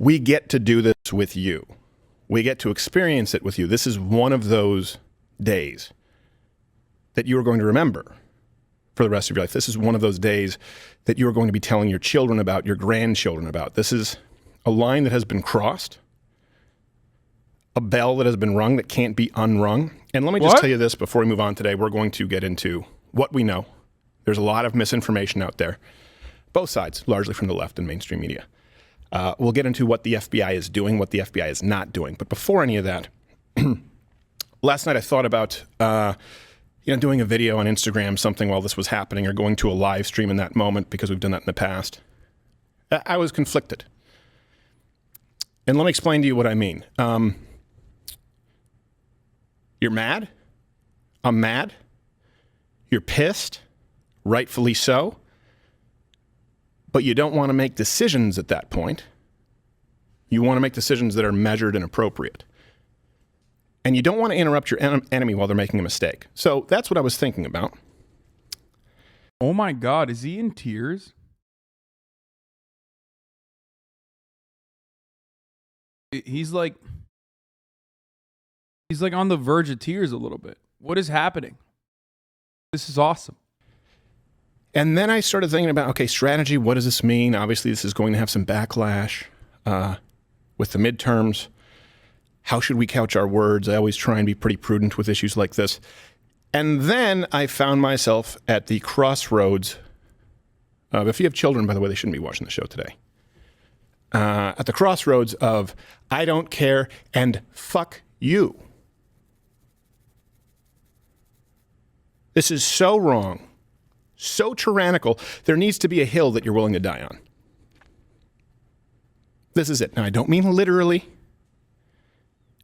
we get to do this with you. We get to experience it with you. This is one of those days that you are going to remember for the rest of your life. This is one of those days that you are going to be telling your children about, your grandchildren about. This is a line that has been crossed, a bell that has been rung that can't be unrung. And let me just tell you this before we move on today. We're going to get into what we know. There's a lot of misinformation out there, both sides, largely from the left and mainstream media. We'll get into what the FBI is doing, what the FBI is not doing. But before any of that, last night I thought about doing a video on Instagram, something while this was happening, or going to a live stream in that moment, because we've done that in the past. I was conflicted. And let me explain to you what I mean. You're mad? I'm mad. You're pissed, rightfully so. But you don't want to make decisions at that point. You want to make decisions that are measured and appropriate. And you don't want to interrupt your enemy while they're making a mistake. So that's what I was thinking about. Oh my God, is he in tears? He's like on the verge of tears a little bit. What is happening? This is awesome. And then I started thinking about, okay, strategy, what does this mean? Obviously, this is going to have some backlash with the midterms. How should we couch our words? I always try and be pretty prudent with issues like this. And then I found myself at the crossroads of, if you have children, by the way, they shouldn't be watching the show today. At the crossroads of, I don't care and fuck you. This is so wrong, so tyrannical. There needs to be a hill that you're willing to die on. This is it. Now, I don't mean literally.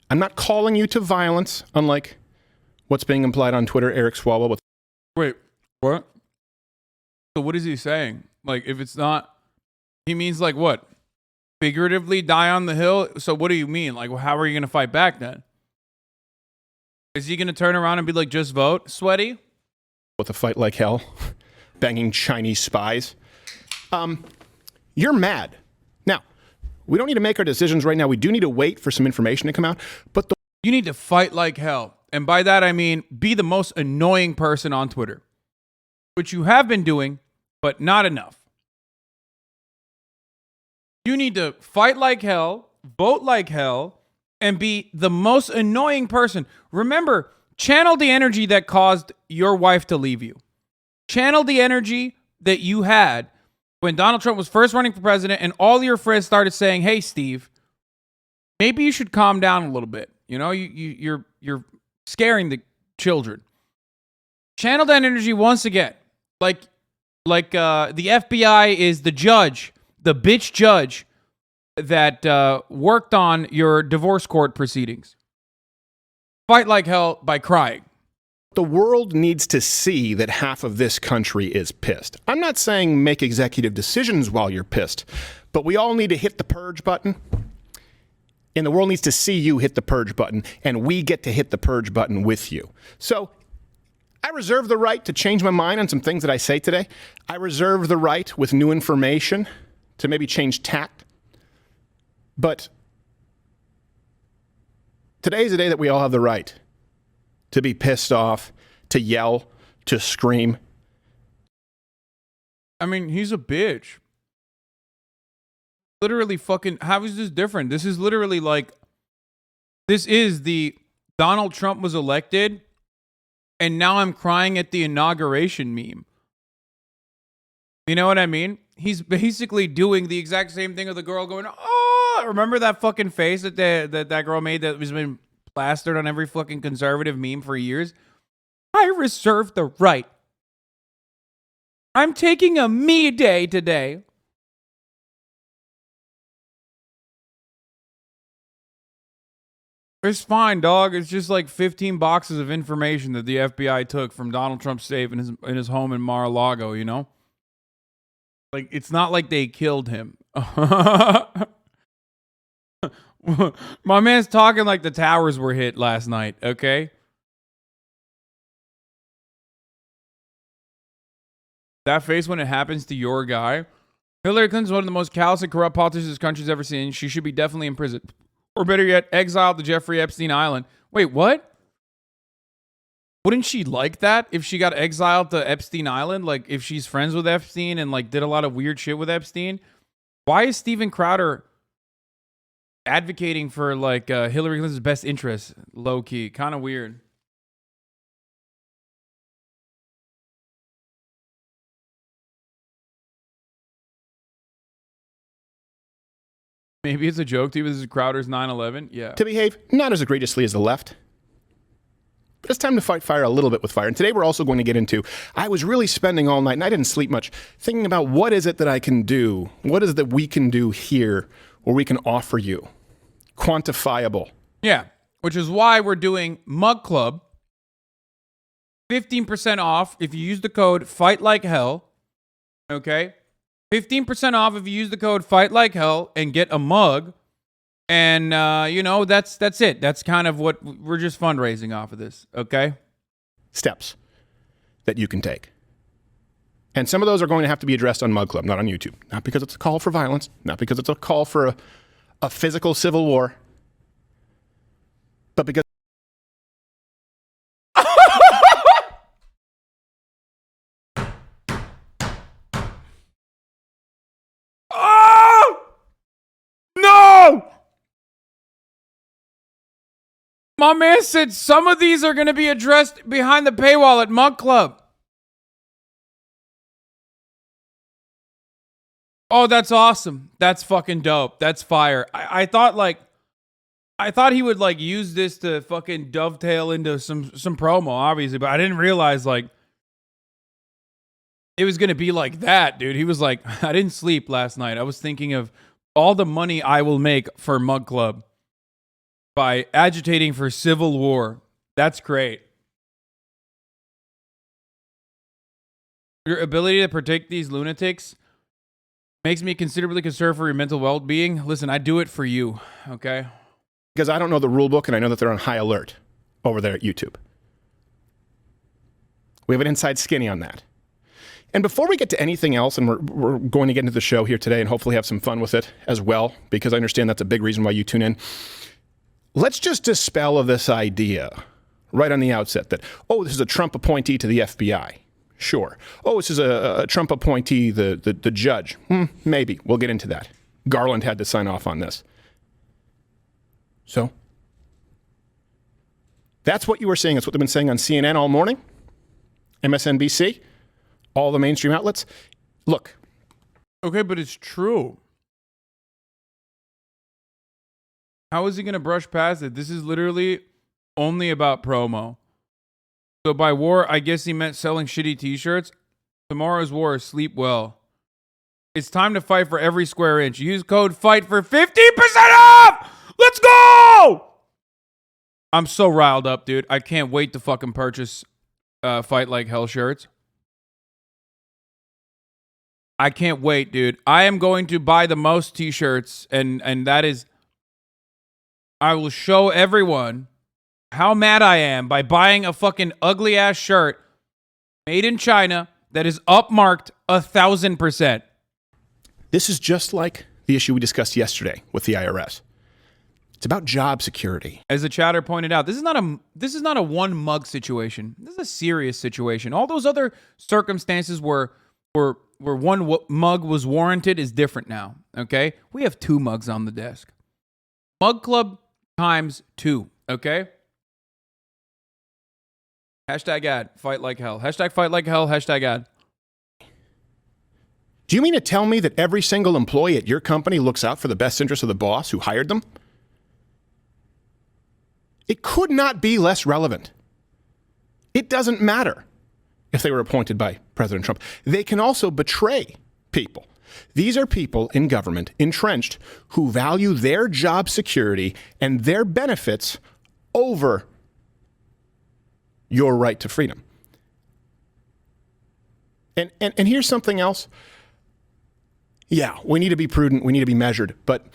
I'm not calling you to violence, unlike what's being implied on Twitter, Eric Swalwell. Wait, what? So what is he saying? Like, if it's not, he means like what? Figuratively die on the hill? So what do you mean? Like, well, how are you going to fight back then? Is he going to turn around and be like, just vote, sweaty? With a fight like hell, banging Chinese spies. You're mad. Now, we don't need to make our decisions right now. We do need to wait for some information to come out. But you need to fight like hell. And by that, I mean, be the most annoying person on Twitter, which you have been doing, but not enough. You need to fight like hell, vote like hell, and be the most annoying person. Remember, channel the energy that caused your wife to leave you. Channel the energy that you had when Donald Trump was first running for president and all your friends started saying, hey, Steve, maybe you should calm down a little bit. You know, you're scaring the children. Channel that energy once again. Like the FBI is the judge, the bitch judge that worked on your divorce court proceedings. Fight like hell by crying. The world needs to see that half of this country is pissed. I'm not saying make executive decisions while you're pissed, but we all need to hit the purge button. And the world needs to see you hit the purge button, and we get to hit the purge button with you. So I reserve the right to change my mind on some things that I say today. I reserve the right with new information to maybe change tact. But today is a day that we all have the right to be pissed off, to yell, to scream. I mean, he's a bitch. Literally fucking, how is this different? This is literally like, this is the Donald Trump was elected and now I'm crying at the inauguration meme. You know what I mean? He's basically doing the exact same thing with the girl going, oh, remember that fucking face that that girl made that was been plastered on every fucking conservative meme for years? I reserve the right. I'm taking a me day today. It's fine, dog. It's just like 15 boxes of information that the FBI took from Donald Trump's safe in his home in Mar-a-Lago, you know? Like, it's not like they killed him. My man's talking like the towers were hit last night, okay? That face when it happens to your guy, Hillary Clinton's one of the most callous and corrupt politicians this country's ever seen. She should be definitely in prison. Or better yet, exiled to Jeffrey Epstein Island. Wait, what? Wouldn't she like that if she got exiled to Epstein Island? Like, if she's friends with Epstein and, like, did a lot of weird shit with Epstein? Why is Steven Crowder advocating for, like, Hillary Clinton's best interest? Low-key. Kind of weird. Maybe it's a joke to you. This is Crowder's 9/11. Yeah. To behave not as egregiously as the left. But it's time to fight fire a little bit with fire. And today we're also going to get into, I was really spending all night, and I didn't sleep much, thinking about what is it that I can do? What is it that we can do here or we can offer you? Quantifiable. Yeah. Which is why we're doing Mug Club. 15% off if you use the code FIGHTLIKEHELL. Okay? 15% off if you use the code FIGHTLIKEHELL and get a mug. And, you know, that's it. That's kind of what we're just fundraising off of this. Okay? Steps that you can take. And some of those are going to have to be addressed on Mug Club, not on YouTube. Not because it's a call for violence, not because it's a call for a physical civil war, but because No! My man said some of these are going to be addressed behind the paywall at Mug Club. Oh, that's awesome. That's fucking dope. That's fire. I thought he would like use this to fucking dovetail into some promo, obviously, but I didn't realize like it was going to be like that, dude. He was like, I didn't sleep last night. I was thinking of all the money I will make for Mug Club by agitating for civil war. That's great. Your ability to protect these lunatics makes me considerably concerned for your mental well-being. Listen, I do it for you, okay? because I don't know the rule book and I know that they're on high alert over there at YouTube. We have an inside skinny on that. And before we get to anything else, and we're going to get into the show here today and hopefully have some fun with it as well, because I understand that's a big reason why you tune in, let's just dispel of this idea right on the outset that, oh, this is a Trump appointee to the FBI. Sure. Oh, this is a Trump appointee, the judge. Maybe. We'll get into that. Garland had to sign off on this. So, that's what you were saying. That's what they've been saying on CNN all morning, MSNBC, all the mainstream outlets. Look. Okay, but it's true. How is he going to brush past it? This is literally only about promo. So by war, I guess he meant selling shitty t-shirts. Tomorrow's war is sleep well. It's time to fight for every square inch. Use code FIGHT for 15% off! Let's go! I'm so riled up, dude. I can't wait to fucking purchase Fight Like Hell shirts. I can't wait, dude. I am going to buy the most t-shirts, and that is... I will show everyone how mad I am by buying a fucking ugly-ass shirt made in China that is upmarked 1,000%. This is just like the issue we discussed yesterday with the IRS. It's about job security. As the chatter pointed out, this is not a one mug situation. This is a serious situation. All those other circumstances where one mug was warranted is different now. Okay, we have 2 mugs on the desk. Mug Club times 2. Okay. Hashtag ad. Fight like hell. Hashtag fight like hell. Hashtag ad. Do you mean to tell me that every single employee at your company looks out for the best interest of the boss who hired them? It could not be less relevant. It doesn't matter if they were appointed by President Trump. They can also betray people. These are people in government, entrenched, who value their job security and their benefits over your right to freedom. And here's something else. Yeah, we need to be prudent. We need to be measured. But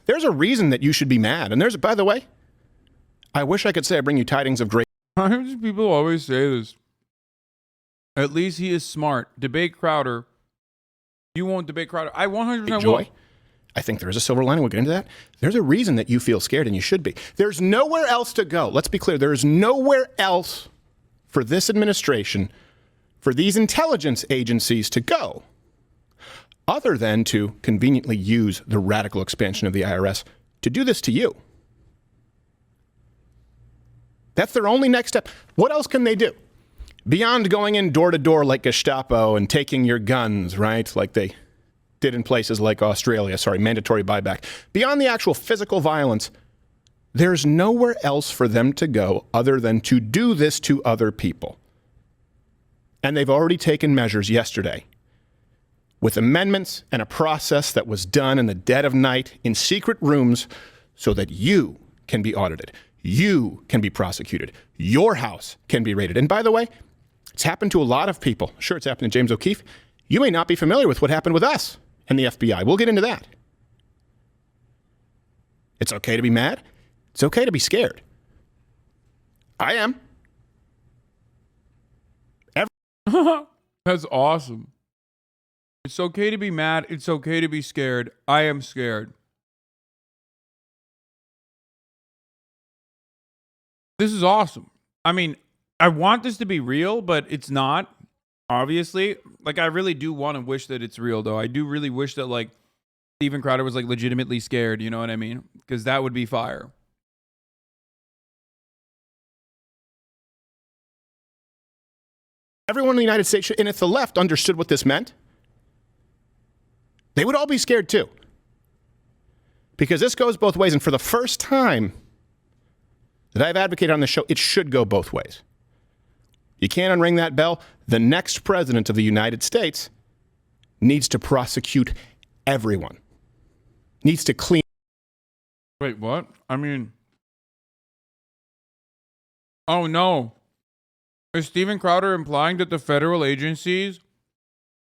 there's a reason that you should be mad. And by the way, I wish I could say I bring you tidings of great. People always say this. At least he is smart. Debate Crowder. You won't debate Crowder. I 100% joy. will. I think there is a silver lining. We'll get into that. There's a reason that you feel scared, and you should be. There's nowhere else to go. Let's be clear. There is nowhere else for this administration, for these intelligence agencies to go, other than to conveniently use the radical expansion of the IRS to do this to you. That's their only next step. What else can they do? Beyond going in door to door like Gestapo and taking your guns, right? Like they did in places like Australia, mandatory buyback. Beyond the actual physical violence, there's nowhere else for them to go other than to do this to other people. And they've already taken measures yesterday with amendments and a process that was done in the dead of night in secret rooms so that you can be audited. You can be prosecuted. Your house can be raided. And by the way, it's happened to a lot of people. Sure, it's happened to James O'Keefe. You may not be familiar with what happened with us and the FBI. We'll get into that. It's okay to be mad. It's okay to be scared. I am. That's awesome. It's okay to be mad. It's okay to be scared. I am scared. This is awesome. I mean, I want this to be real, but it's not, obviously. Like, I really do want to wish that it's real, though. I do really wish that, like, Steven Crowder was, like, legitimately scared. You know what I mean? Because that would be fire. Everyone in the United States, and if the left understood what this meant, they would all be scared too. Because this goes both ways, and for the first time that I've advocated on the show, it should go both ways. You can't unring that bell. The next president of the United States needs to prosecute everyone. Needs to clean. Wait, what? I mean, oh no. Is Steven Crowder implying that the federal agencies,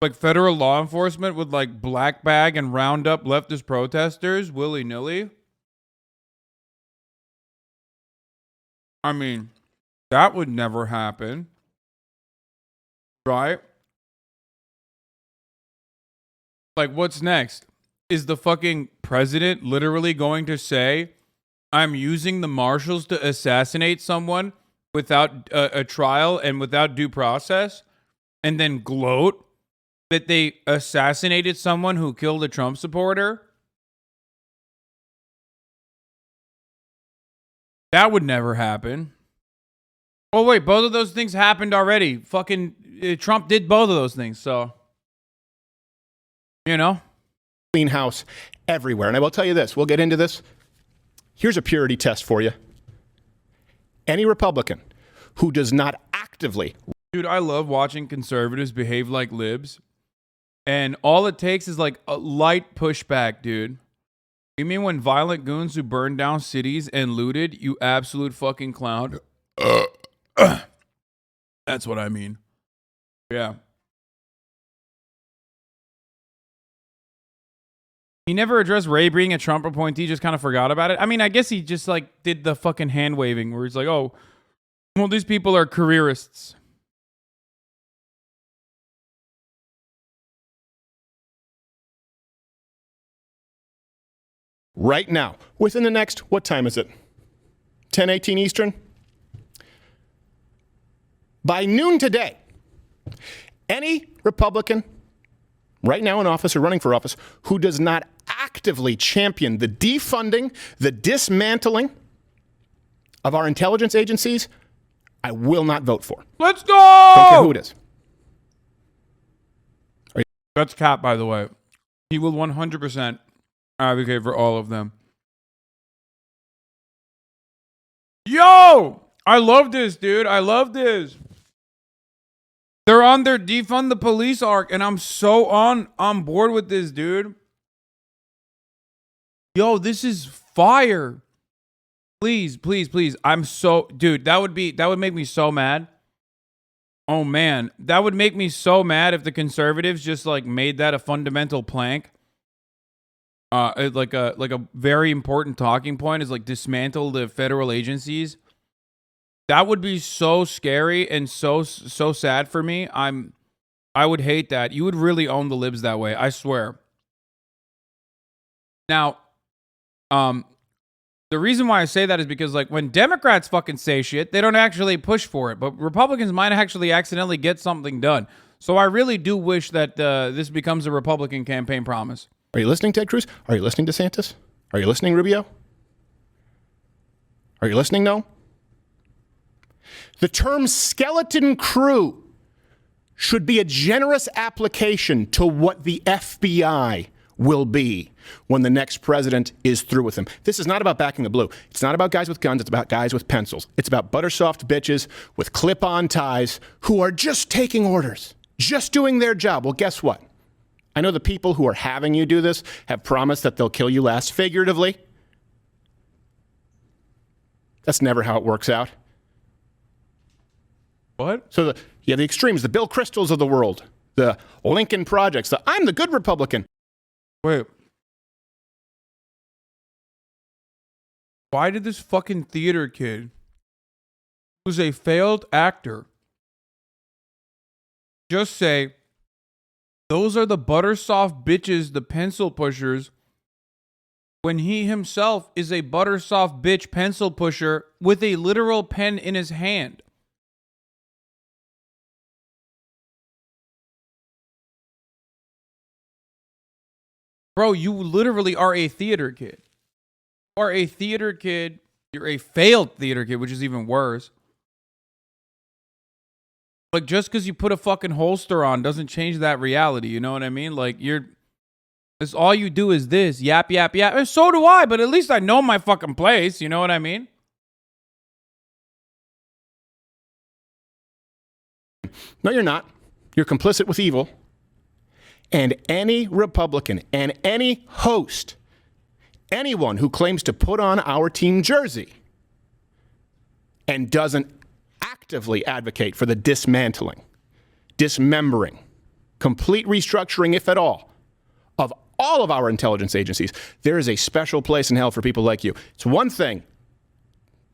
like federal law enforcement, would like black bag and round up leftist protesters willy-nilly? I mean, that would never happen. Right? Like, what's next? Is the fucking president literally going to say, I'm using the marshals to assassinate someone without a trial and without due process, and then gloat that they assassinated someone who killed a Trump supporter? That would never happen. Oh, wait, both of those things happened already. Fucking Trump did both of those things, so, you know. Clean house everywhere. And I will tell you this, we'll get into this. Here's a purity test for you. Any Republican who does not actively... Dude, I love watching conservatives behave like libs. And all it takes is like a light pushback, dude. You mean when violent goons who burned down cities and looted, you absolute fucking clown? That's what I mean. Yeah. He never addressed Ray being a Trump appointee, just kind of forgot about it. I mean, I guess he just like did the fucking hand waving where he's like, oh, well, these people are careerists. Right now, within the next, what time is it? 10:18 Eastern? By noon today, any Republican right now in office or running for office who does not actively champion the defunding, the dismantling of our intelligence agencies, I will not vote for. Let's go! Don't care who it is. That's Cap, by the way. He will 100% advocate for all of them. Yo! I love this, dude. I love this. They're on their defund the police arc, and I'm so on board with this, dude. Yo, this is fire. Please, please, please. I'm so, dude, that would make me so mad. Oh man, that would make me so mad if the conservatives just like made that a fundamental plank. Like a very important talking point is like dismantle the federal agencies. That would be so scary and so sad for me. I'm I would hate that. You would really own the libs that way. I swear. Now, the reason why I say that is because, like, when Democrats fucking say shit, they don't actually push for it. But Republicans might actually accidentally get something done. So I really do wish that this becomes a Republican campaign promise. Are you listening, Ted Cruz? Are you listening, DeSantis? Are you listening, Rubio? Are you listening, no? The term skeleton crew should be a generous application to what the FBI will be when the next president is through with him. This is not about backing the blue. It's not about guys with guns. It's about guys with pencils. It's about buttersoft bitches with clip-on ties who are just taking orders, just doing their job. Well, guess what? I know the people who are having you do this have promised that they'll kill you last, figuratively. That's never how it works out. What? So you have the extremes, the Bill Cristols of the world, the Lincoln Projects, the I'm the good Republican. Wait. Why did this fucking theater kid, who's a failed actor, just say, those are the buttersoft bitches, the pencil pushers, when he himself is a buttersoft bitch pencil pusher with a literal pen in his hand? Bro, you literally are a theater kid. You are a theater kid. You're a failed theater kid, which is even worse. Like, just because you put a fucking holster on doesn't change that reality. You know what I mean? Like, it's all you do is this. Yap, yap, yap. And so do I, but at least I know my fucking place. You know what I mean? No, you're not. You're complicit with evil. And any Republican and any host, anyone who claims to put on our team jersey and doesn't actively advocate for the dismantling, dismembering, complete restructuring, if at all of our intelligence agencies, there is a special place in hell for people like you. It's one thing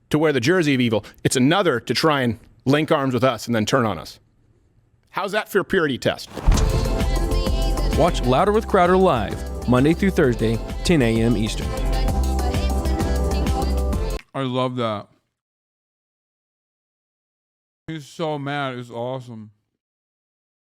to wear the jersey of evil. It's another to try and link arms with us and then turn on us. How's that for a purity test? Watch Louder with Crowder live, Monday through Thursday, 10 a.m. Eastern. I love that. He's so mad. It's awesome.